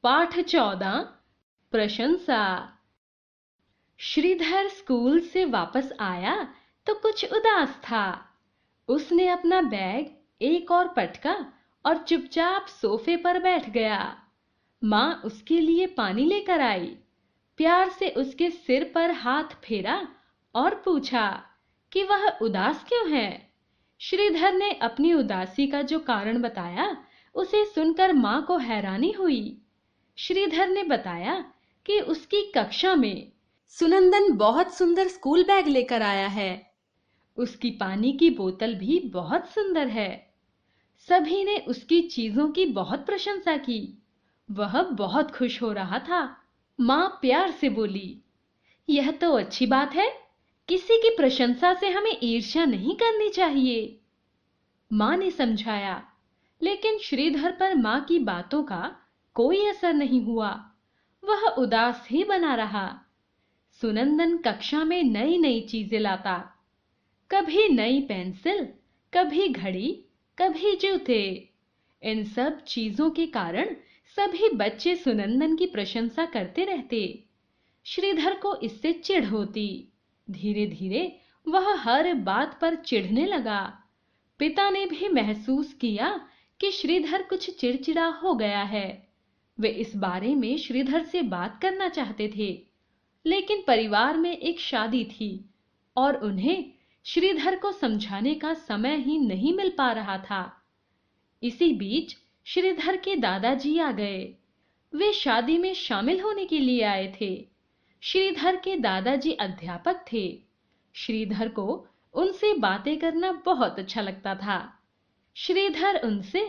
पाठ 14 प्रशंसा। श्रीधर स्कूल से वापस आया तो कुछ उदास था। उसने अपना बैग एक और पटका और चुपचाप सोफे पर बैठ गया। माँ उसके लिए पानी लेकर आई, प्यार से उसके सिर पर हाथ फेरा और पूछा कि वह उदास क्यों है। श्रीधर ने अपनी उदासी का जो कारण बताया, उसे सुनकर माँ को हैरानी हुई। श्रीधर ने बताया कि उसकी कक्षा में सुनंदन बहुत सुंदर स्कूल बैग लेकर आया है। उसकी पानी की बोतल भी बहुत सुंदर है। सभी ने उसकी चीजों की बहुत प्रशंसा की। वह बहुत खुश हो रहा था। माँ प्यार से बोली, यह तो अच्छी बात है। किसी की प्रशंसा से हमें ईर्ष्या नहीं करनी चाहिए। माँ ने समझाया, लेकिन श्रीधर पर माँ की बातों का कोई असर नहीं हुआ। वह उदास ही बना रहा। सुनंदन कक्षा में नई नई चीजें लाता, कभी नई पेंसिल, कभी घड़ी, कभी जूते। इन सब चीजों के कारण सभी बच्चे सुनंदन की प्रशंसा करते रहते। श्रीधर को इससे चिढ़ होती। धीरे धीरे वह हर बात पर चिढ़ने लगा। पिता ने भी महसूस किया कि श्रीधर कुछ चिड़चिड़ा हो गया है। वे इस बारे में श्रीधर से बात करना चाहते थे, लेकिन परिवार में एक शादी थी और उन्हें श्रीधर को समझाने का समय ही नहीं मिल पा रहा था। इसी बीच श्रीधर के दादाजी आ गए। वे शादी में शामिल होने के लिए आए थे। श्रीधर के दादाजी अध्यापक थे। श्रीधर को उनसे बातें करना बहुत अच्छा लगता था। श्रीधर उनसे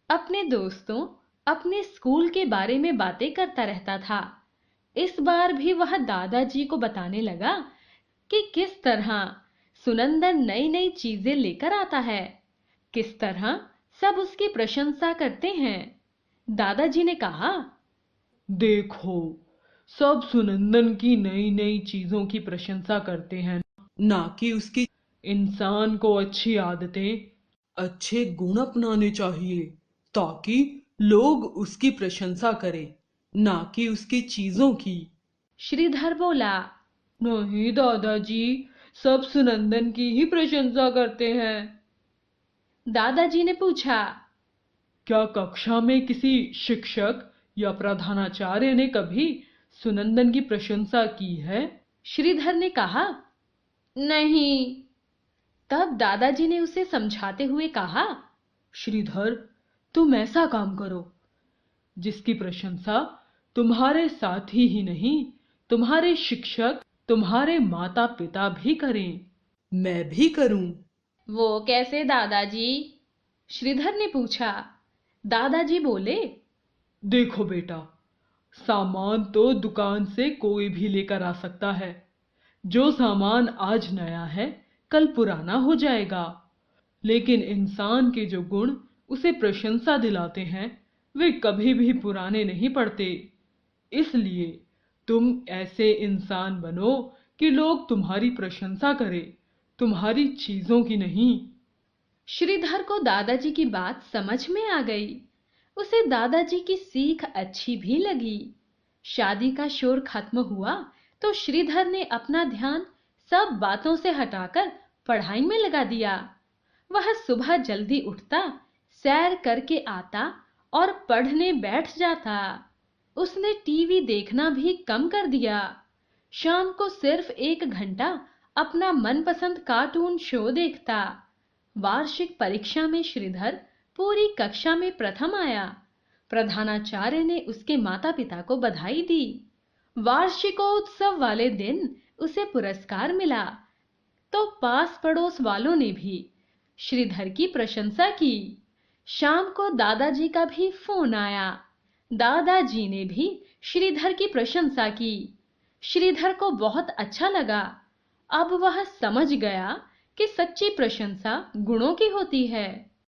अपने दोस्तों, अपने स्कूल के बारे में बातें करता रहता था। इस बार भी वह दादाजी को बताने लगा कि किस तरह सुनंदन नई नई चीजें लेकर आता है, किस तरह सब उसकी प्रशंसा करते हैं। दादाजी ने कहा, देखो, सब सुनंदन की नई नई चीजों की प्रशंसा करते हैं, ना कि उसकी। इंसान को अच्छी आदतें, अच्छे गुण अपनाने चाहिए ताकि लोग उसकी प्रशंसा करें, ना कि उसकी चीजों की। श्रीधर बोला। नहीं दादाजी, सब सुनंदन की ही प्रशंसा करते हैं। दादाजी ने पूछा, क्या कक्षा में किसी शिक्षक या प्रधानाचार्य ने कभी सुनंदन की प्रशंसा की है? श्रीधर ने कहा, नहीं। तब दादाजी ने उसे समझाते हुए कहा, श्रीधर, तुम ऐसा काम करो जिसकी प्रशंसा तुम्हारे साथी ही नहीं, तुम्हारे शिक्षक, तुम्हारे माता पिता भी करें, मैं भी करूं। वो कैसे दादाजी? श्रीधर ने पूछा। दादाजी बोले, देखो बेटा, सामान तो दुकान से कोई भी लेकर आ सकता है। जो सामान आज नया है, कल पुराना हो जाएगा। लेकिन इंसान के जो गुण उसे प्रशंसा दिलाते हैं, वे कभी भी पुराने नहीं पड़ते। इसलिए तुम ऐसे इंसान बनो कि लोग तुम्हारी प्रशंसा करें, तुम्हारी चीजों की नहीं। श्रीधर को दादाजी की बात समझ में आ गई। उसे दादाजी की सीख अच्छी भी लगी। शादी का शोर खत्म हुआ तो श्रीधर ने अपना ध्यान सब बातों से हटाकर पढ़ाई में लगा दिया। वह सुबह जल्दी उठता, सैर करके आता और पढ़ने बैठ जाता। उसने टीवी देखना भी कम कर दिया। शाम को सिर्फ 1 घंटा अपना मनपसंद कार्टून शो देखता। वार्षिक परीक्षा में श्रीधर पूरी कक्षा में प्रथम आया। प्रधानाचार्य ने उसके माता पिता को बधाई दी। वार्षिकोत्सव वाले दिन उसे पुरस्कार मिला तो पास पड़ोस वालों ने भी श्रीधर की प्रशंसा की। शाम को दादाजी का भी फोन आया। दादाजी ने भी श्रीधर की प्रशंसा की। श्रीधर को बहुत अच्छा लगा। अब वह समझ गया कि सच्ची प्रशंसा गुणों की होती है।